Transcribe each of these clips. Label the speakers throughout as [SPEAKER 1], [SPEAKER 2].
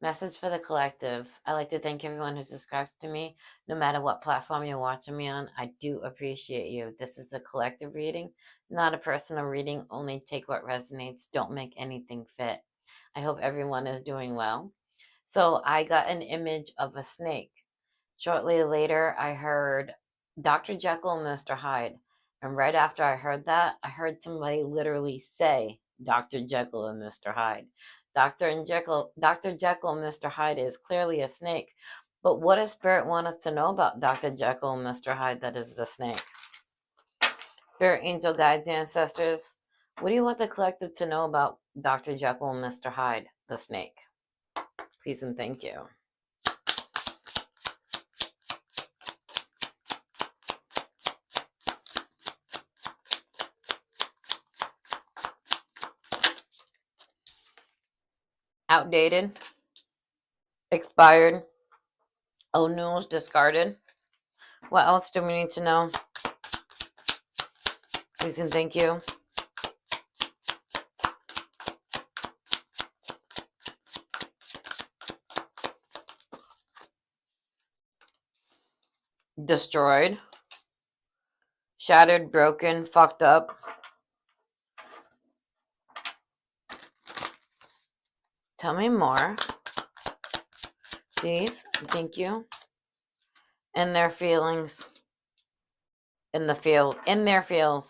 [SPEAKER 1] Message for the collective. I'd like to thank everyone who subscribes to me, no matter what platform you're watching me on. I do appreciate you. This is a collective reading, not a personal reading. Only take what resonates. Don't make anything fit. I hope everyone is doing well. So I got an image of a snake. Shortly later, I heard Dr. Jekyll and Mr. Hyde. And right after I heard that, I heard somebody literally say Dr. Jekyll and Mr. Hyde. Dr. Jekyll and Mr. Hyde is clearly a snake. But what does Spirit want us to know about Dr. Jekyll and Mr. Hyde that is the snake? Spirit, angel, guides, ancestors, what do you want the collective to know about Dr. Jekyll and Mr. Hyde, the snake? Please and thank you. Outdated, expired, old news, discarded. What else do we need to know? Please and thank you. Destroyed, shattered, broken, fucked up. Tell me more, please. Thank you. In their feelings. In their feels.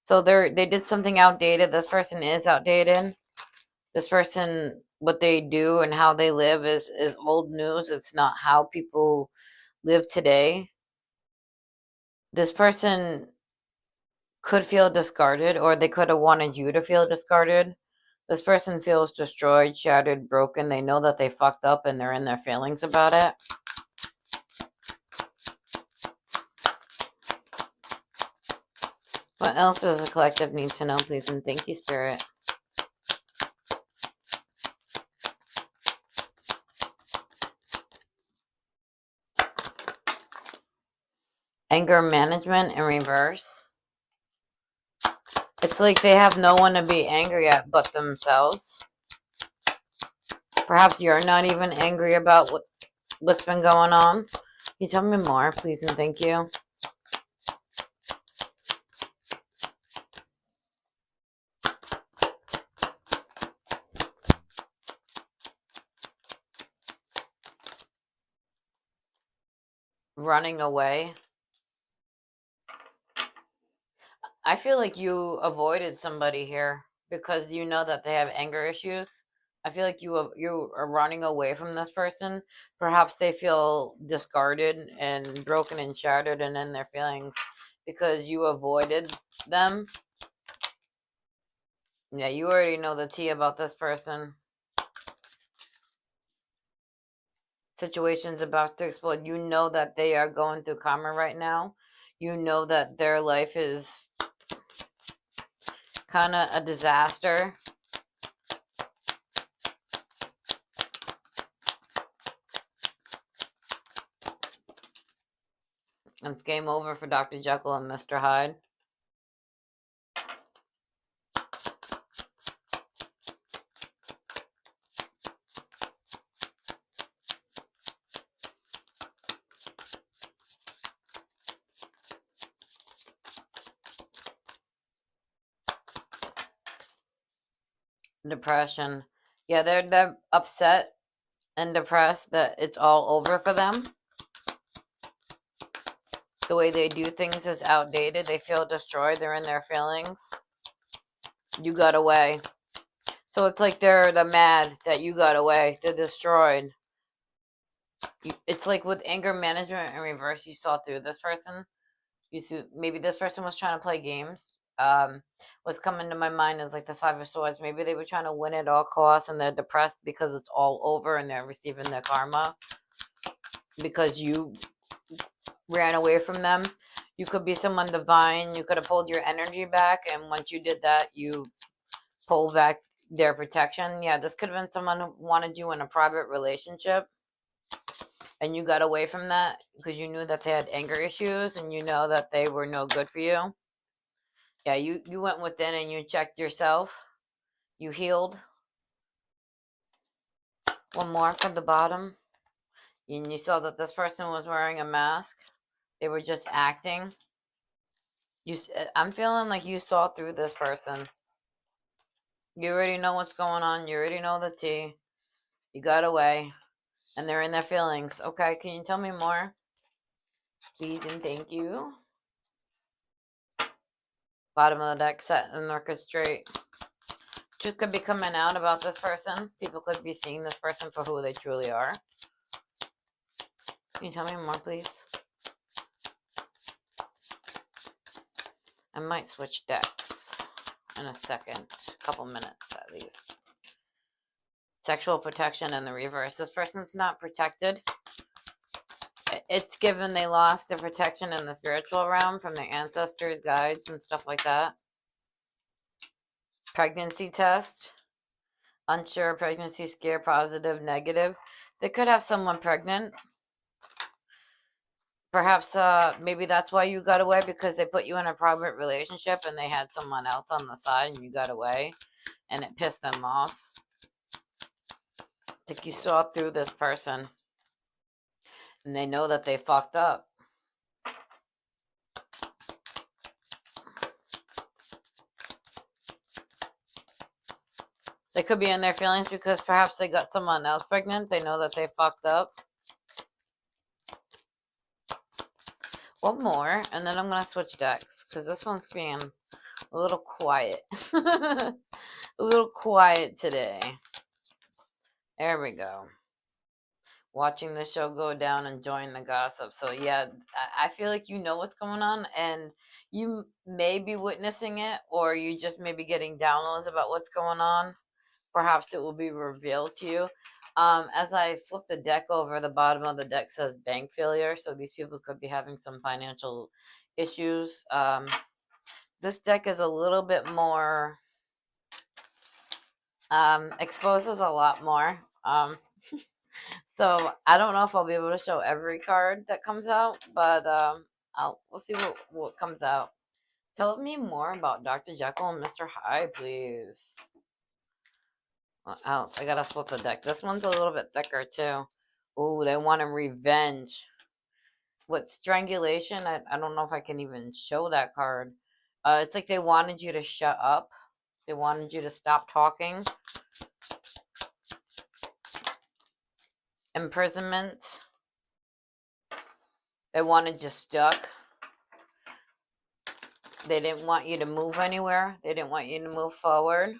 [SPEAKER 1] So they did something outdated. This person is outdated. This person, what they do and how they live is old news. It's not how people live today. This person could feel discarded, or they could have wanted you to feel discarded. This person feels destroyed, shattered, broken. They know that they fucked up and they're in their feelings about it. What else does the collective need to know, please? And thank you, Spirit. Anger management in reverse. It's like they have no one to be angry at but themselves. Perhaps you're not even angry about what's been going on. Can you tell me more, please and thank you? Running away. I feel like you avoided somebody here because you know that they have anger issues. I feel like you are running away from this person. Perhaps they feel discarded and broken and shattered and in their feelings because you avoided them. Yeah, you already know the tea about this person. Situation's about to explode. You know that they are going through karma right now. You know that their life is kind of a disaster. It's game over for Dr. Jekyll and Mr. Hyde. Depression. Yeah, they're upset and depressed that it's all over for them. The way they do things is outdated. They feel destroyed. They're in their feelings. You got away. So it's like they're mad that you got away. They're destroyed. It's like with anger management in reverse, you saw through this person. Maybe this person was trying to play games. What's coming to my mind is like the Five of Swords. Maybe they were trying to win at all costs and they're depressed because it's all over and they're receiving their karma because you ran away from them. You could be someone divine. You could have pulled your energy back, and once you did that, you pull back their protection. Yeah, this could have been someone who wanted you in a private relationship, and you got away from that because you knew that they had anger issues and you know that they were no good for you. Yeah, you went within and you checked yourself. You healed. One more from the bottom. And you saw that this person was wearing a mask. They were just acting. I'm feeling like you saw through this person. You already know what's going on. You already know the tea. You got away. And they're in their feelings. Okay, can you tell me more? Please and thank you. Bottom of the deck, set and record straight. Truth could be coming out about this person. People could be seeing this person for who they truly are. Can you tell me more, please? I might switch decks in a second. A couple minutes at least. Sexual protection in the reverse. This person's not protected. It's given they lost the protection in the spiritual realm from their ancestors, guides, and stuff like that. Pregnancy test. Unsure, pregnancy scare, positive, negative. They could have someone pregnant. Perhaps maybe that's why you got away, because they put you in a private relationship and they had someone else on the side and you got away and it pissed them off. Like you saw through this person and they know that they fucked up. They could be in their feelings because perhaps they got someone else pregnant. They know that they fucked up. One more, and then I'm going to switch decks because this one's being a little quiet. A little quiet today. There we go. Watching the show go down, enjoying the gossip. So yeah, I feel like you know what's going on, and you may be witnessing it, or you just may be getting downloads about what's going on. Perhaps it will be revealed to you. As I flip the deck over, the bottom of the deck says bank failure, so these people could be having some financial issues. This deck is a little bit more, exposes a lot more. So I don't know if I'll be able to show every card that comes out, but we'll see what comes out. Tell me more about Dr. Jekyll and Mr. Hyde, please. I gotta flip the deck. This one's a little bit thicker too. Oh, they want a revenge. With strangulation, I don't know if I can even show that card. It's like they wanted you to shut up. They wanted you to stop talking. Imprisonment. They wanted you stuck. They didn't want you to move anywhere. They didn't want you to move forward.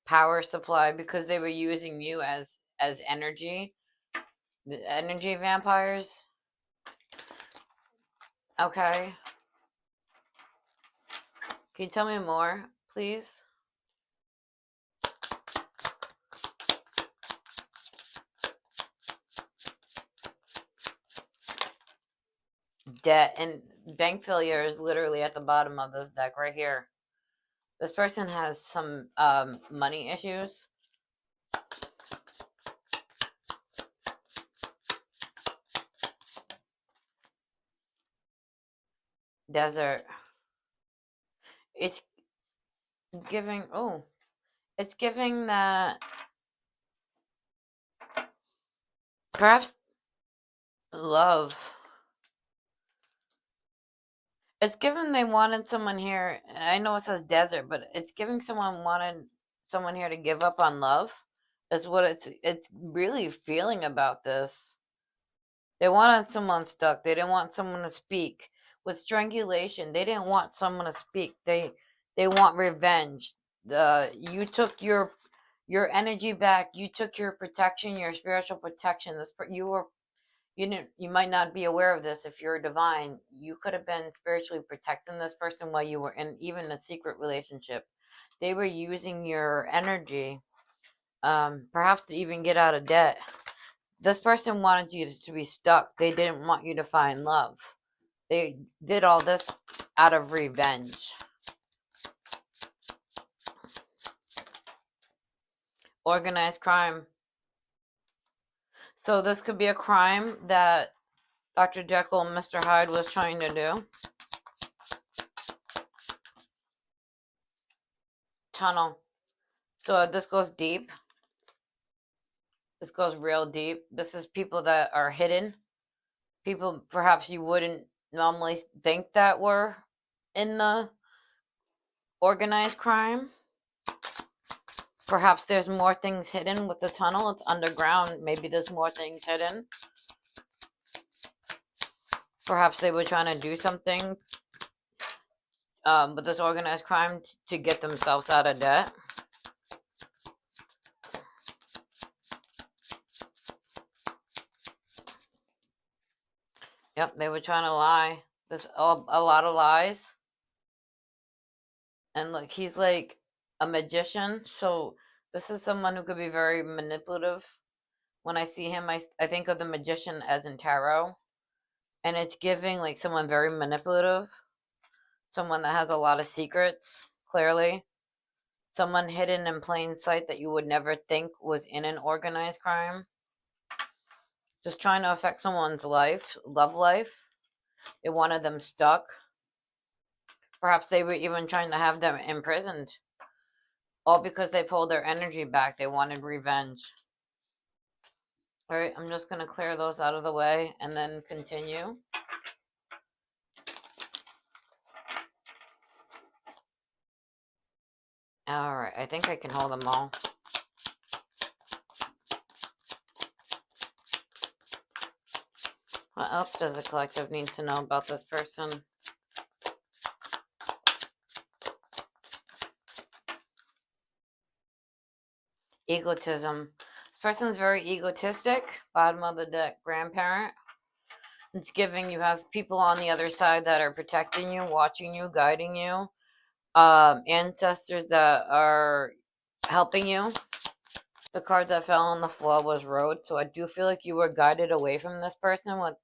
[SPEAKER 1] Power supply, because they were using you as energy. The energy vampires. Okay. Can you tell me more, please? Debt and bank failure is literally at the bottom of this deck right here. This person has some money issues. Desert. It's giving, it's giving that perhaps love. It's given they wanted someone here. I know it says desert, but it's giving someone wanted someone here to give up on love. Is what it's really feeling about this. They wanted someone stuck. They didn't want someone to speak. With strangulation, they didn't want someone to speak. They want revenge. You took your energy back. You took your protection, your spiritual protection. You might not be aware of this if you're divine. You could have been spiritually protecting this person while you were in even a secret relationship. They were using your energy, perhaps to even get out of debt. This person wanted you to be stuck. They didn't want you to find love. They did all this out of revenge. Organized crime. So this could be a crime that Dr. Jekyll and Mr. Hyde was trying to do. tunnel. So this goes deep. This goes real deep. This is people that are hidden. People perhaps you wouldn't normally think that were in the organized crime. Perhaps there's more things hidden with the tunnel. It's underground. Maybe there's more things hidden. Perhaps they were trying to do something with this organized crime to get themselves out of debt. Yep, they were trying to lie. There's a lot of lies. And look, he's like a magician. So this is someone who could be very manipulative. When I see him, I think of the magician as in tarot. And it's giving like someone very manipulative. Someone that has a lot of secrets, clearly. Someone hidden in plain sight that you would never think was in an organized crime. Just trying to affect someone's life, love life. They wanted them stuck. Perhaps they were even trying to have them imprisoned. All because they pulled their energy back. They wanted revenge. Alright, I'm just going to clear those out of the way and then continue. Alright, I think I can hold them all. What else does the collective need to know about this person? Egotism. This person's very egotistic. Bottom of the deck, grandparent. It's giving you have people on the other side that are protecting you, watching you, guiding you. Ancestors that are helping you. The card that fell on the floor was Road. So I do feel like you were guided away from this person with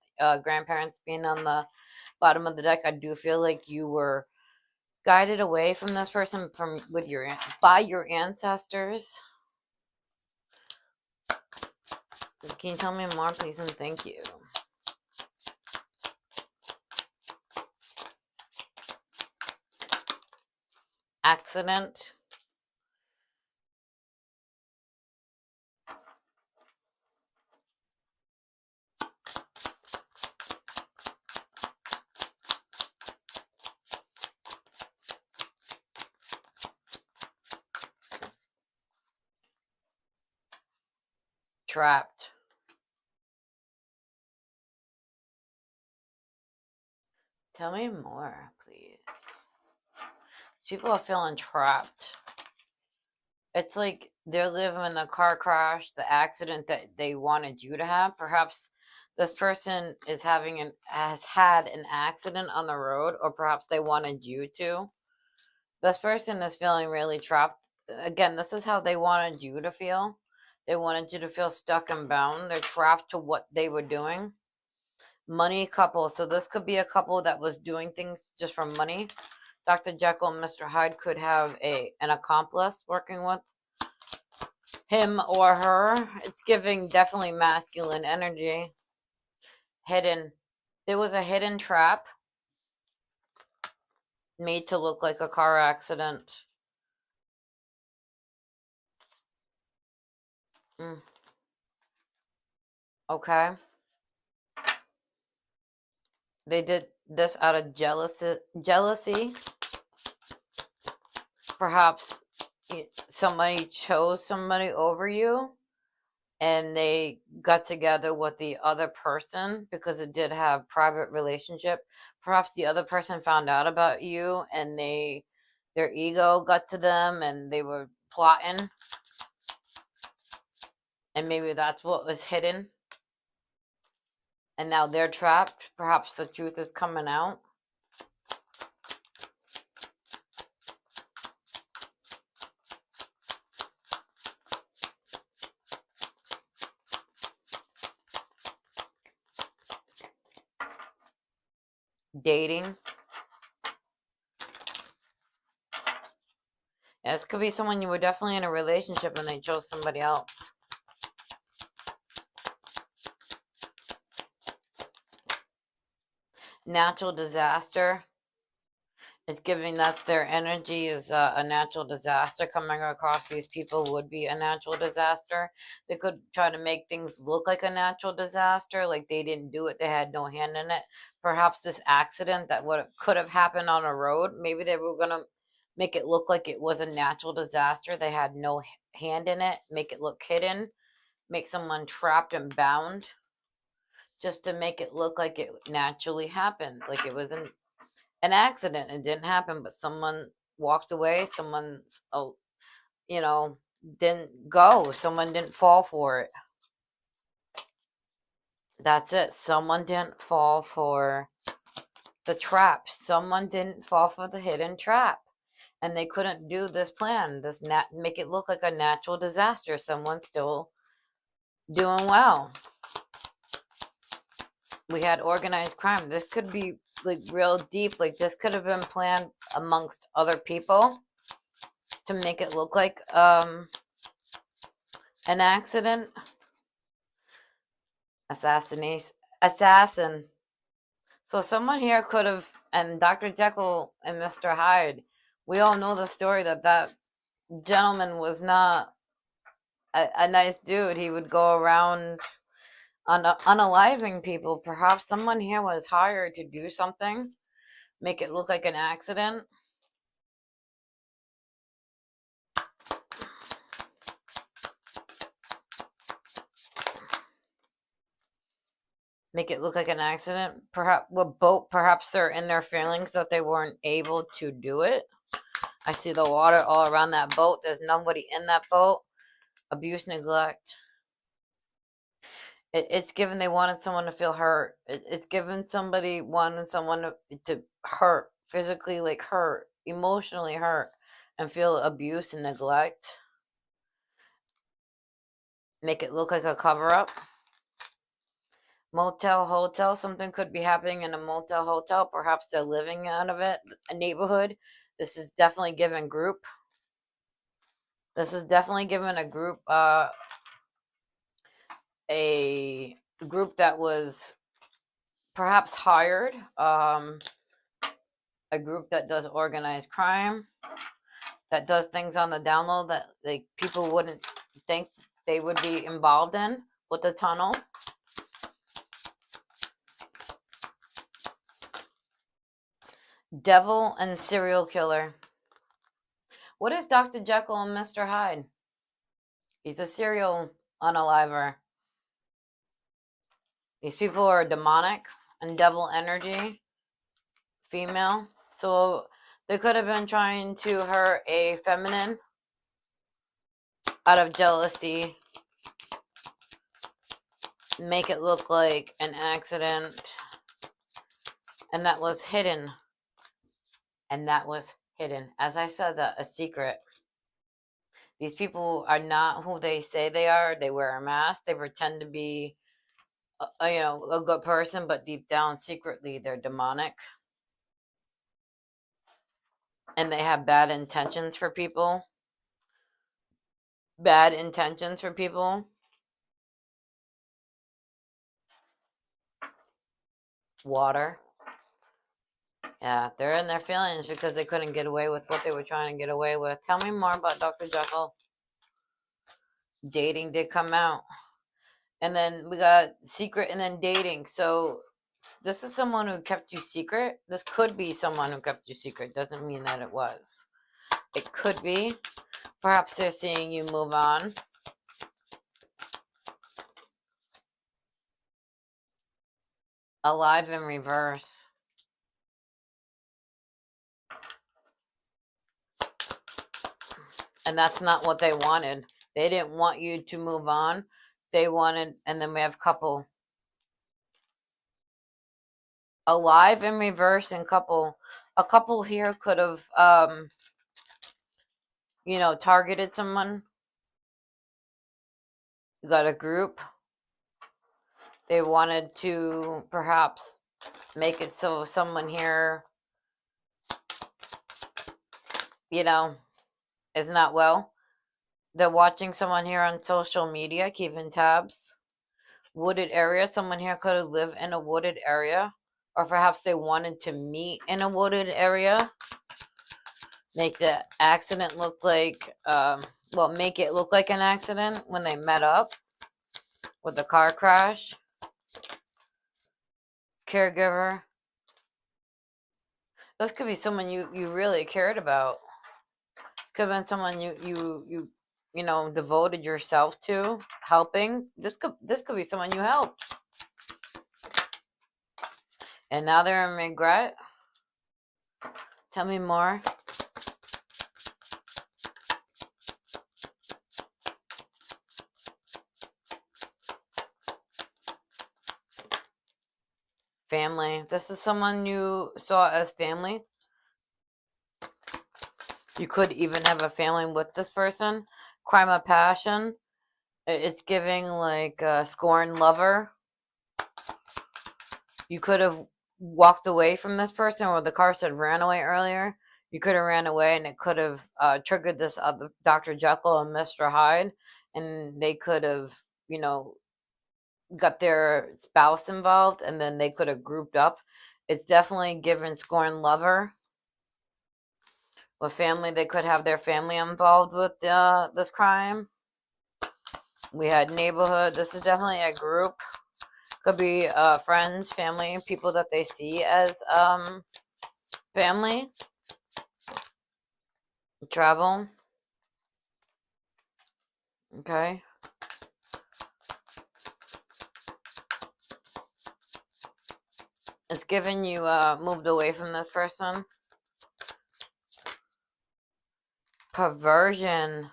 [SPEAKER 1] grandparents being on the bottom of the deck. I do feel like you were guided away from this person by your ancestors. Can you tell me more, please, and thank you. Accident. Trapped. Tell me more, please. People are feeling trapped. It's like they're living the car crash, the accident that they wanted you to have. Perhaps this person has had an accident on the road, or perhaps they wanted you to. This person is feeling really trapped. Again, this is how they wanted you to feel. They wanted you to feel stuck and bound. They're trapped to what they were doing. Money couple. So this could be a couple that was doing things just for money. Dr. Jekyll and Mr. Hyde could have an accomplice working with him or her. It's giving definitely masculine energy. Hidden. There was a hidden trap made to look like a car accident. Okay. They did this out of jealousy. Perhaps somebody chose somebody over you and they got together with the other person because it did have private relationship. Perhaps the other person found out about you and their ego got to them and they were plotting. And maybe that's what was hidden. And now they're trapped. Perhaps the truth is coming out. Dating. Yeah, this could be someone you were definitely in a relationship and they chose somebody else. Natural disaster. It's giving that's their energy is a natural disaster coming across these people would be a natural disaster. They could try to make things look like a natural disaster, like they didn't do it, they had no hand in it. Perhaps this accident that would could have happened on a road, maybe they were gonna make it look like it was a natural disaster. They had no hand in it, make it look hidden, make someone trapped and bound, just to make it look like it naturally happened, like it was an accident. It didn't happen, but someone walked away. Someone, you know, didn't go. Someone didn't fall for it. That's it. Someone didn't fall for the trap. Someone didn't fall for the hidden trap. And they couldn't do this plan, make it look like a natural disaster. Someone's still doing well. We had organized crime. This could be like real deep. Like this could have been planned amongst other people to make it look like an accident. Assassin. So someone here could have, and Dr. Jekyll and Mr. Hyde, we all know the story that that gentleman was not a nice dude. He would go around unaliving people. Perhaps someone here was hired to do something, make it look like an accident. Make it look like an accident. Perhaps they're in their feelings that they weren't able to do it. I see the water all around that boat. There's nobody in that boat. Abuse, neglect. It's given they wanted someone to feel hurt. It's given somebody wanted someone to hurt, physically like hurt, emotionally hurt, and feel abuse and neglect. Make it look like a cover up. Motel, hotel. Something could be happening in a motel, hotel. Perhaps they're living out of it. A neighborhood. This is definitely given group. This is definitely given a group that was perhaps hired, a group that does organized crime, that does things on the down low that like people wouldn't think they would be involved in with the tunnel. Devil and serial killer. What is Dr. Jekyll and Mr. Hyde? He's a serial unaliver. These people are demonic and devil energy, female. So they could have been trying to hurt a feminine out of jealousy, make it look like an accident, and that was hidden. And that was hidden. As I said, a secret. These people are not who they say they are. They wear a mask. They pretend to be, a good person, but deep down, secretly, they're demonic. And they have bad intentions for people. Bad intentions for people. Water. Yeah, they're in their feelings because they couldn't get away with what they were trying to get away with. Tell me more about Dr. Jekyll. Dating did come out. And then we got secret and then dating. So this is someone who kept you secret. This could be someone who kept you secret. Doesn't mean that it was. It could be. Perhaps they're seeing you move on. Alive in reverse. And that's not what they wanted. They didn't want you to move on. They wanted, and then we have couple. Alive in reverse and couple. A couple here could have, targeted someone. You got a group. They wanted to perhaps make it so someone here, is not well. They're watching someone here on social media, keeping tabs. Wooded area. Someone here could have lived in a wooded area. Or perhaps they wanted to meet in a wooded area. Make the accident look like, well, make it look like an accident when they met up with the car crash. Caregiver. This could be someone you really cared about. Could have been someone you know, devoted yourself to helping. This could be someone you helped, and now they're in regret. Tell me more. Family. This is someone you saw as family. You could even have a family with this person. Crime of passion. It's giving like a scorned lover. You could have walked away from this person, or the car said ran away earlier. You could have ran away, and it could have triggered this other Dr. Jekyll and Mr. Hyde, and they could have, you know, got their spouse involved, and then they could have grouped up. It's definitely given scorned lover. With family, they could have their family involved with this crime. We had neighborhood. This is definitely a group. Could be friends, family, people that they see as family. Travel. Okay. It's giving you moved away from this person. Perversion.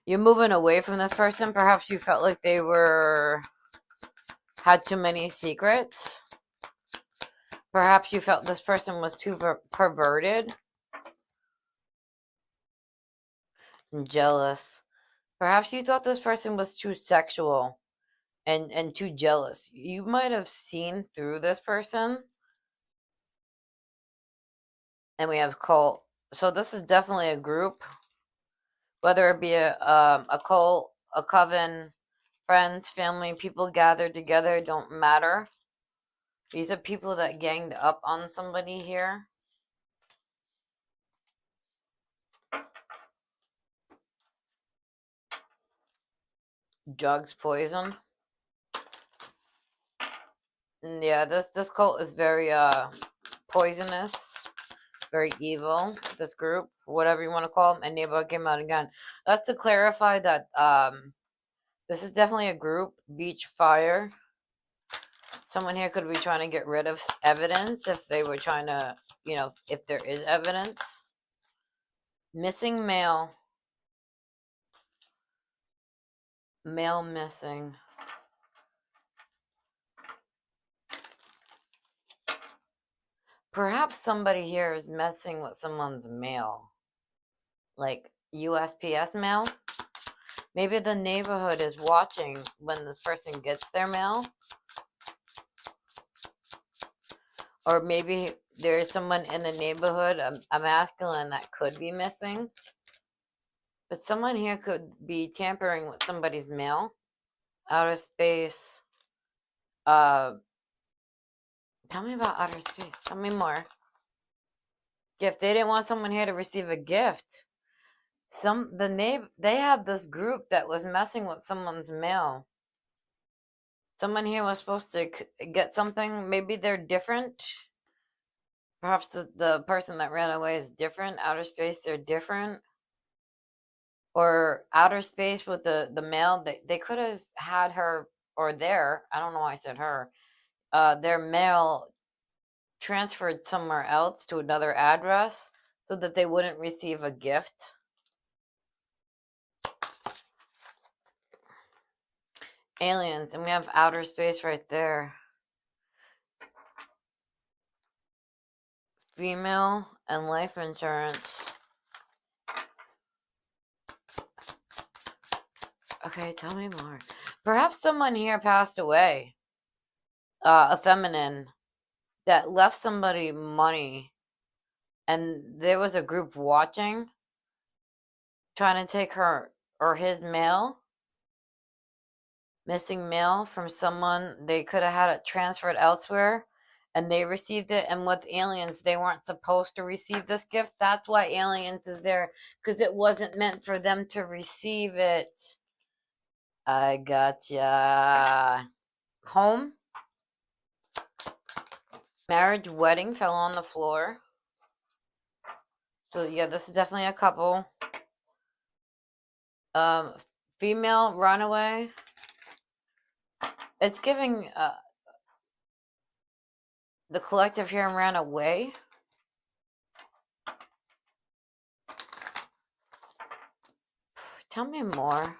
[SPEAKER 1] You're moving away from this person. Perhaps you felt like they had too many secrets. Perhaps you felt this person was too perverted and jealous. Perhaps you thought this person was too sexual and too jealous. You might have seen through this person. And we have cult. So this is definitely a group. Whether it be a cult, a coven, friends, family, people gathered together, don't matter. These are people that ganged up on somebody here. Drugs, poison. And yeah, this cult is very poisonous, very evil. This group, whatever you want to call them, and neighborhood came out again. That's to clarify that this is definitely a group. Beach fire. Someone here could be trying to get rid of evidence if they were trying to, you know, if there is evidence. Missing male. Male missing. Perhaps somebody here is messing with someone's mail. Like USPS mail. Maybe the neighborhood is watching when this person gets their mail. Or maybe there's someone in the neighborhood, a masculine, that could be missing. But someone here could be tampering with somebody's mail. Outer space. Tell me about outer space. Tell me more. Gift. They didn't want someone here to receive a gift. They have this group that was messing with someone's mail. Someone here was supposed to get something. Maybe they're different. Perhaps the person that ran away is different. Outer space, they're different. Or outer space with the mail. They could have had her, or their, I don't know why I said her, their mail transferred somewhere else to another address so that they wouldn't receive a gift. Aliens, and we have outer space right there. Female and life insurance. Okay, tell me more. Perhaps someone here passed away. A feminine that left somebody money, and there was a group watching, trying to take her or his mail, missing mail from someone. They could have had it transferred elsewhere, and they received it. And with aliens, they weren't supposed to receive this gift. That's why aliens is there, because it wasn't meant for them to receive it. I gotcha. Home, marriage, wedding fell on the floor. So yeah, this is definitely a couple. Female runaway. It's giving the collective here ran away. Tell me more.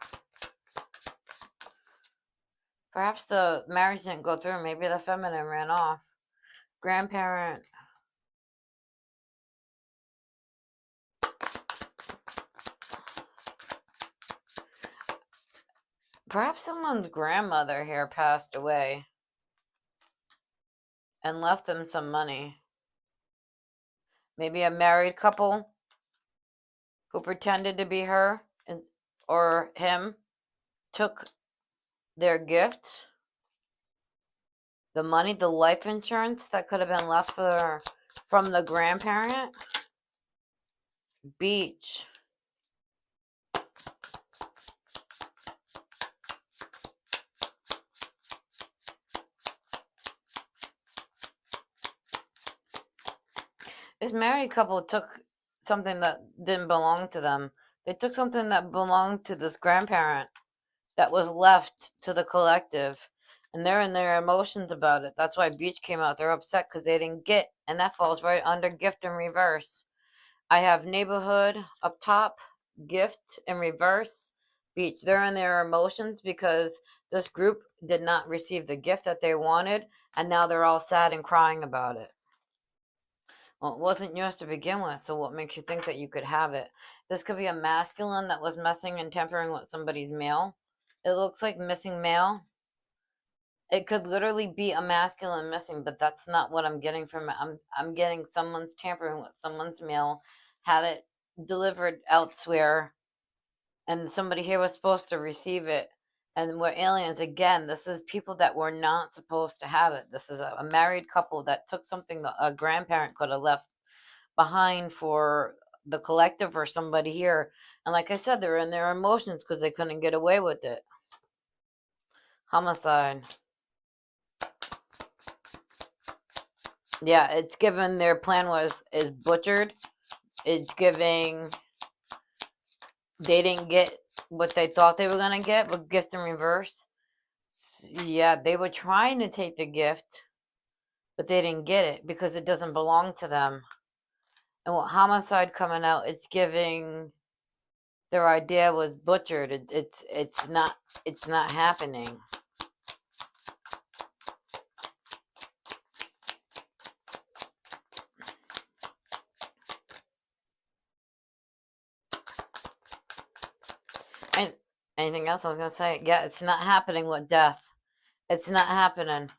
[SPEAKER 1] Perhaps the marriage didn't go through. Maybe the feminine ran off. Grandparent. Perhaps someone's grandmother here passed away and left them some money. Maybe a married couple who pretended to be her or him took their gift, the money, the life insurance that could have been left from the grandparent. Beach. This married couple took something that didn't belong to them. They took something that belonged to this grandparent that was left to the collective. And they're in their emotions about it. That's why Beach came out. They're upset because they didn't get. And that falls right under gift in reverse. I have neighborhood up top, gift in reverse, Beach. They're in their emotions because this group did not receive the gift that they wanted. And now they're all sad and crying about it. Well, it wasn't yours to begin with, so what makes you think that you could have it? This could be a masculine that was messing and tampering with somebody's male. It looks like missing male. It could literally be a masculine missing, but that's not what I'm getting from it. I'm getting someone's tampering with someone's male, had it delivered elsewhere, and somebody here was supposed to receive it. And we're aliens again. This is people that were not supposed to have it. This is a married couple that took something that a grandparent could have left behind for the collective or somebody here. And like I said, they're in their emotions because they couldn't get away with it. Homicide. Yeah, it's given their plan is butchered. It's giving they didn't get what they thought they were gonna get, but gift in reverse. Yeah, they were trying to take the gift, but they didn't get it because it doesn't belong to them. And what homicide coming out, it's giving their idea was butchered. It's not happening. And anything else I was gonna say? Yeah, it's not happening with death. It's not happening.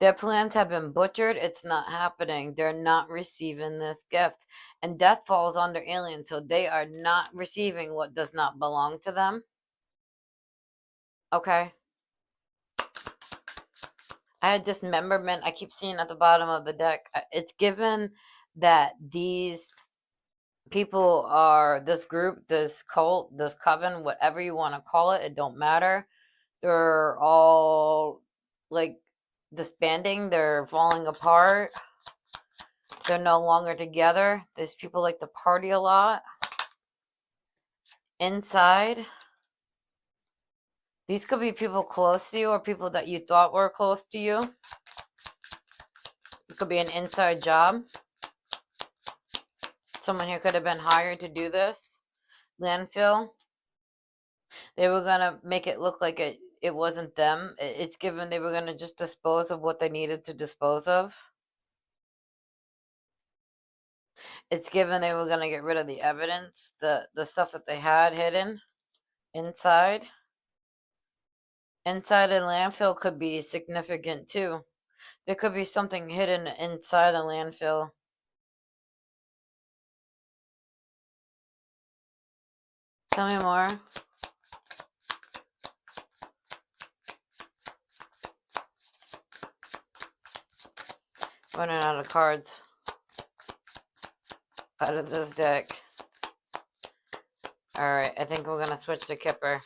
[SPEAKER 1] Their plans have been butchered. It's not happening. They're not receiving this gift. And death falls under alien, so they are not receiving what does not belong to them. Okay. I had dismemberment. I keep seeing at the bottom of the deck. It's given that these people are this group, this cult, this coven, whatever you want to call it. It don't matter. They're all like disbanding. They're falling apart. They're no longer together. These people like to party a lot. Inside. These could be people close to you or people that you thought were close to you. It could be an inside job. Someone here could have been hired to do this. Landfill. They were going to make it look like it wasn't them. It's given they were going to just dispose of what they needed to dispose of. It's given they were going to get rid of the evidence, the stuff that they had hidden inside. Inside a landfill could be significant too. There could be something hidden inside a landfill. Tell me more. Running out of cards out of this deck. Alright, I think we're gonna switch to Kipper.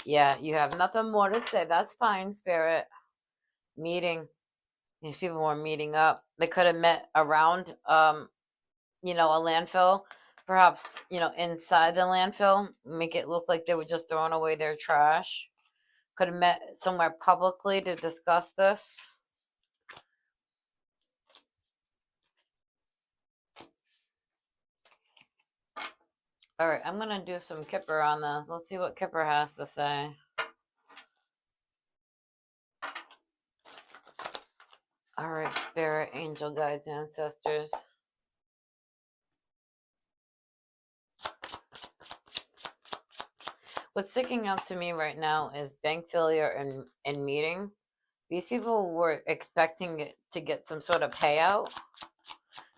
[SPEAKER 1] Yeah, you have nothing more to say. That's fine, Spirit. Meeting. These people were meeting up. They could have met around, a landfill. Perhaps, inside the landfill. Make it look like they were just throwing away their trash. Could have met somewhere publicly to discuss this. Alright, I'm gonna do some Kipper on this. Let's see what Kipper has to say. Alright, Spirit, Angel, Guides, Ancestors. What's sticking out to me right now is bank failure and meeting. These people were expecting to get some sort of payout.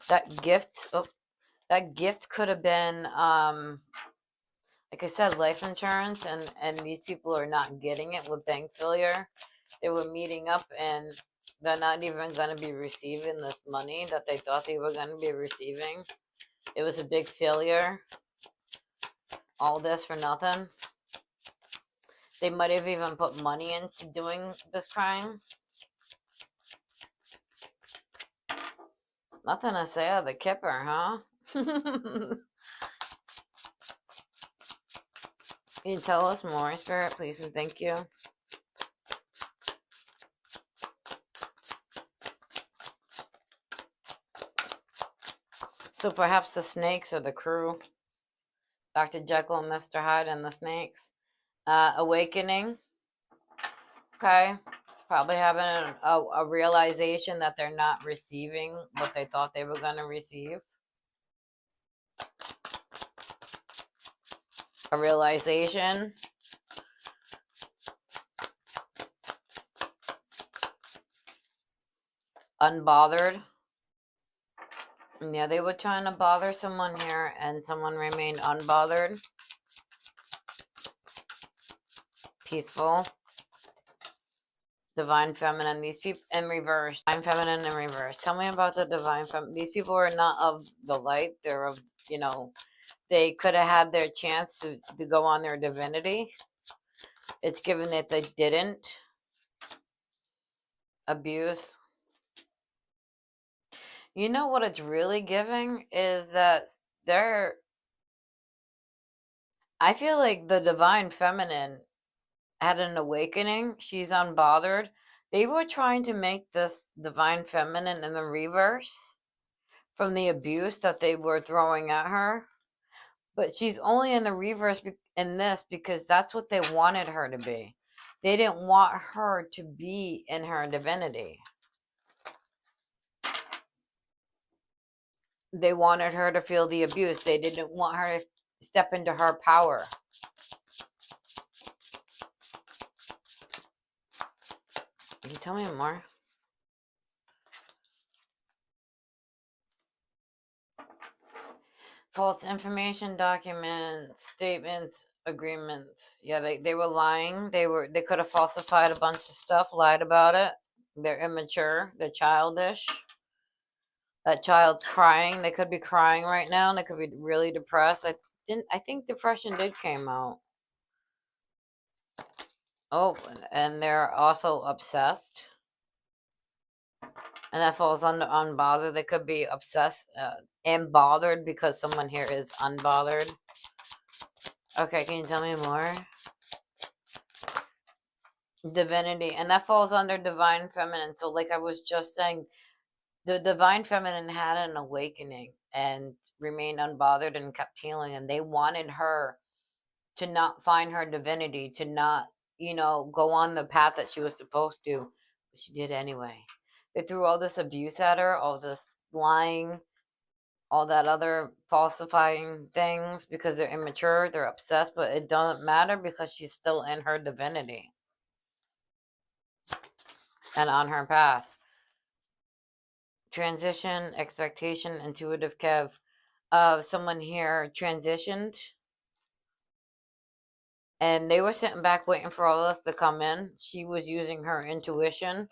[SPEAKER 1] That gift could have been, like I said, life insurance, and these people are not getting it with bank failure. They were meeting up, and they're not even going to be receiving this money that they thought they were going to be receiving. It was a big failure. All this for nothing. They might have even put money into doing this crime. Nothing to say out of the Kipper, huh? Can you tell us more, Spirit, please, and thank you? So perhaps the snakes are the crew. Dr. Jekyll and Mr. Hyde and the snakes. Awakening. Okay. Probably having a realization that they're not receiving what they thought they were going to receive. A realization. Unbothered. Yeah, they were trying to bother someone here, and someone remained unbothered. Peaceful. Divine Feminine. These people in reverse. Divine Feminine in reverse. Tell me about the Divine Feminine. These people are not of the light. They're of, they could have had their chance to go on their divinity. It's given that they didn't. Abuse. You know what it's really giving is that I feel like the Divine Feminine had an awakening. She's unbothered. They were trying to make this Divine Feminine in the reverse from the abuse that they were throwing at her. But she's only in the reverse in this because that's what they wanted her to be. They didn't want her to be in her divinity. They wanted her to feel the abuse. They didn't want her to step into her power. Can you tell me more? False information, documents, statements, agreements. Yeah, they were lying. They could have falsified a bunch of stuff, lied about it. They're immature. They're childish. That child's crying. They could be crying right now, and they could be really depressed. I think depression did came out. Oh, and they're also obsessed. And that falls under unbothered. They could be obsessed and bothered because someone here is unbothered. Okay, can you tell me more? Divinity. And that falls under Divine Feminine. So like I was just saying, the Divine Feminine had an awakening and remained unbothered and kept healing. And they wanted her to not find her divinity, to not, go on the path that she was supposed to. But she did anyway. They threw all this abuse at her, all this lying, all that other falsifying things because they're immature, they're obsessed, but it doesn't matter because she's still in her divinity and on her path. Transition, expectation, intuitive Kev. Someone here transitioned and they were sitting back waiting for all this to come in. She was using her intuition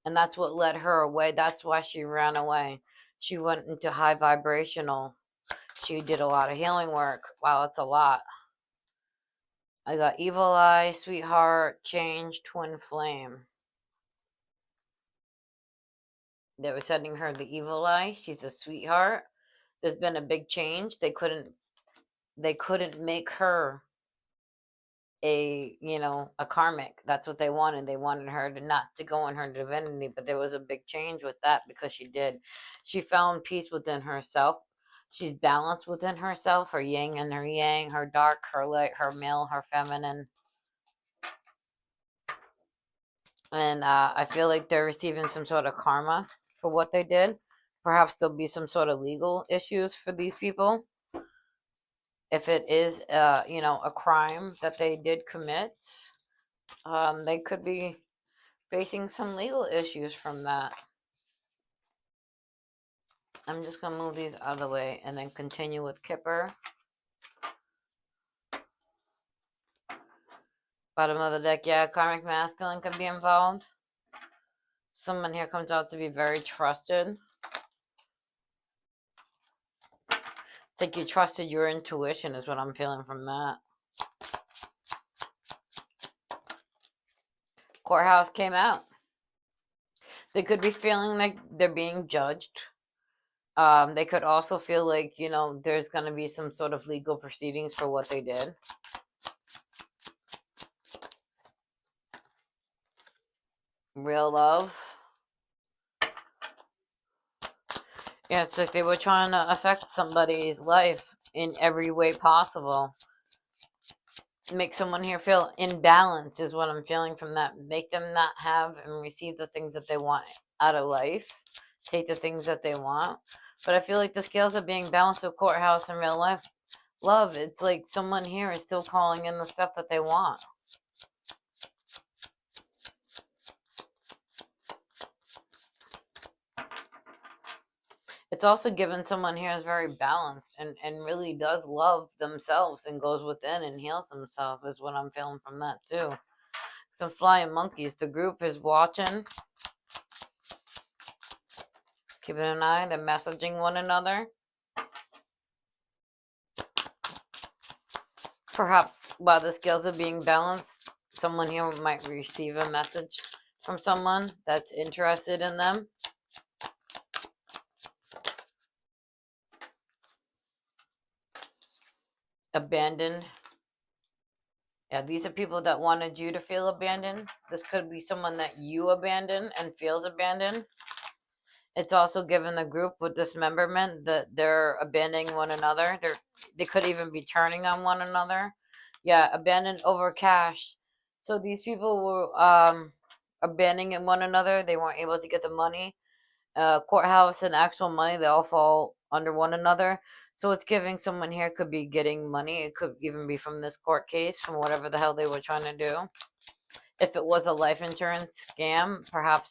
[SPEAKER 1] And that's what led her away. That's why she ran away. She went into high vibrational. She did a lot of healing work. Wow, that's a lot. I got evil eye, sweetheart, change, twin flame. They were sending her the evil eye. She's a sweetheart. There's been a big change. They couldn't make her a karmic. That's what they wanted. They wanted her to not to go in her divinity, but there was a big change with that because she found peace within herself. She's balanced within herself, her yin and her yang, her dark, her light, her male, her feminine. And I feel like they're receiving some sort of karma for what they did. Perhaps there'll be some sort of legal issues for these people if it is a crime that they did commit. They could be facing some legal issues from that. I'm just going to move these out of the way and then continue with Kipper. Bottom of the deck, yeah, karmic masculine could be involved. Someone here comes out to be very trusted. It's like you trusted your intuition is what I'm feeling from that. Courthouse came out. They could be feeling like they're being judged. They could also feel like, there's going to be some sort of legal proceedings for what they did. Real love. Yeah, it's like they were trying to affect somebody's life in every way possible. Make someone here feel imbalanced is what I'm feeling from that. Make them not have and receive the things that they want out of life. Take the things that they want. But I feel like the scales are being balanced with courthouse and real life. Love, it's like someone here is still calling in the stuff that they want. It's also given someone here is very balanced and really does love themselves and goes within and heals themselves is what I'm feeling from that too. Some flying monkeys. The group is watching. Keeping an eye. They're messaging one another. Perhaps while the scales are being balanced, someone here might receive a message from someone that's interested in them. Abandoned. Yeah, these are people that wanted you to feel abandoned. This could be someone that you abandoned and feels abandoned. It's also given the group with dismemberment that they're abandoning one another. They could even be turning on one another. Yeah, abandoned over cash. So these people were abandoning one another. They weren't able to get the money. Courthouse and actual money, they all fall under one another. So it's giving someone here could be getting money. It could even be from this court case, from whatever the hell they were trying to do. If it was a life insurance scam, perhaps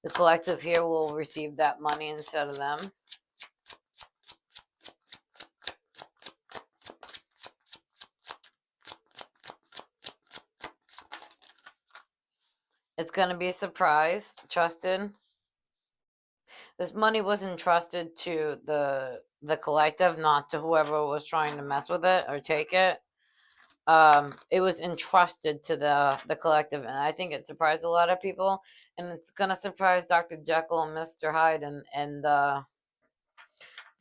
[SPEAKER 1] the collective here will receive that money instead of them. It's going to be a surprise. Trusted. This money was entrusted to the collective, not to whoever was trying to mess with it or take it. It was entrusted to the collective, and I think it surprised a lot of people, and it's gonna surprise Dr. Jekyll and Mr. Hyde and the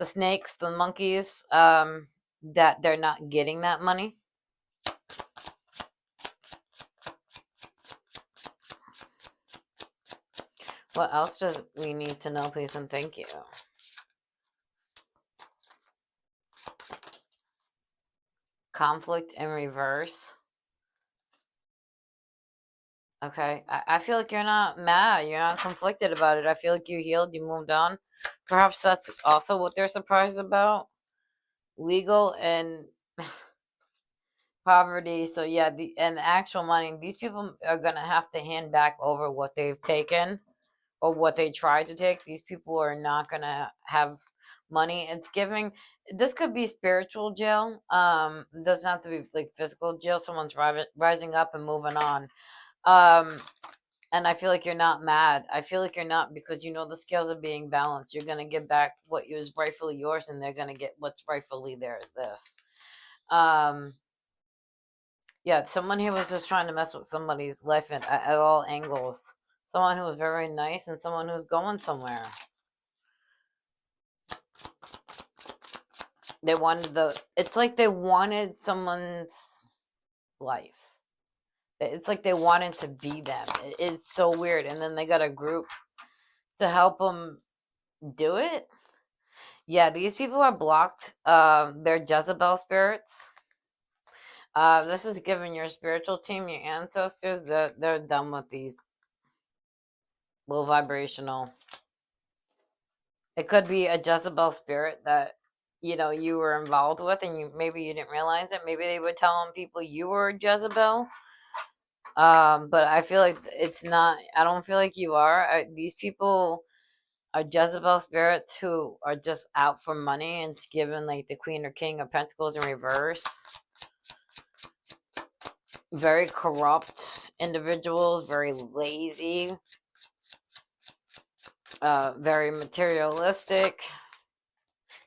[SPEAKER 1] snakes, the monkeys, that they're not getting that money. What else does we need to know, please and thank you? Conflict in reverse. Okay, I feel like you're not mad. You're not conflicted about it. I feel like you healed, you moved on. Perhaps that's also what they're surprised about. Legal and poverty. So yeah, and the actual money. These people are gonna have to hand back over what they've taken or what they tried to take. These people are not gonna have money. It's giving. This could be spiritual jail. It doesn't have to be like physical jail. Someone's rising up and moving on. Um, And I feel like you're not mad. I feel like you're not, because you know the scales are being balanced. You're gonna get back what is rightfully yours, and they're gonna get what's rightfully theirs. This. Um, yeah, someone here was just trying to mess with somebody's life at all angles. Someone who was very nice and someone who's going somewhere. They wanted it's like they wanted someone's life. It's like they wanted to be them. It's so weird. And then they got a group to help them do it. Yeah, these people are blocked. They're Jezebel spirits. This is giving your spiritual team, your ancestors, that they're done with these low vibrational. It could be a Jezebel spirit that you were involved with, and you didn't realize it. Maybe they were telling people you were Jezebel. But I feel like it's not. I don't feel like you are. These people are Jezebel spirits who are just out for money, and it's given like the Queen or King of Pentacles in reverse. Very corrupt individuals, very lazy, very materialistic.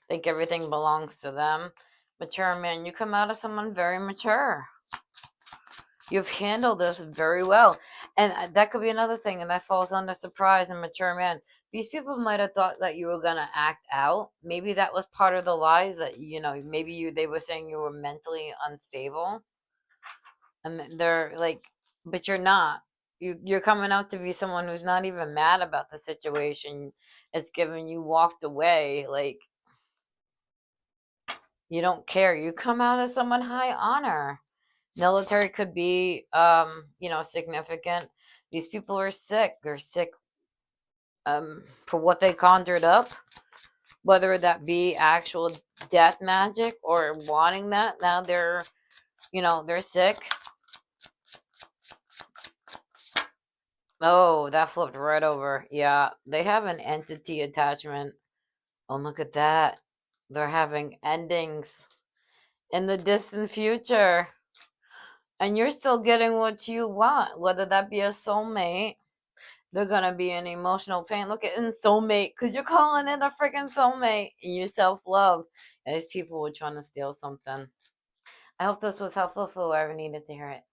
[SPEAKER 1] Think everything belongs to them. Mature man, you come out of someone very mature. You've handled this very well. And that could be another thing, and that falls under surprise and mature man. These people might have thought that you were going to act out. Maybe that was part of the lies, that, maybe they were saying you were mentally unstable. And they're like, but you're not. You're coming out to be someone who's not even mad about the situation. It's given you walked away. Like, you don't care. You come out as someone high honor. Military could be, significant. These people are sick. They're sick for what they conjured up, whether that be actual death magic or wanting that. Now they're sick. Oh, that flipped right over. Yeah, they have an entity attachment. Oh, look at that. They're having endings in the distant future. And you're still getting what you want, whether that be a soulmate. They're gonna be in emotional pain. Look at in soulmate, because you're calling it a freaking soulmate. And you self-love. And these people were trying to steal something. I hope this was helpful for whoever needed to hear it.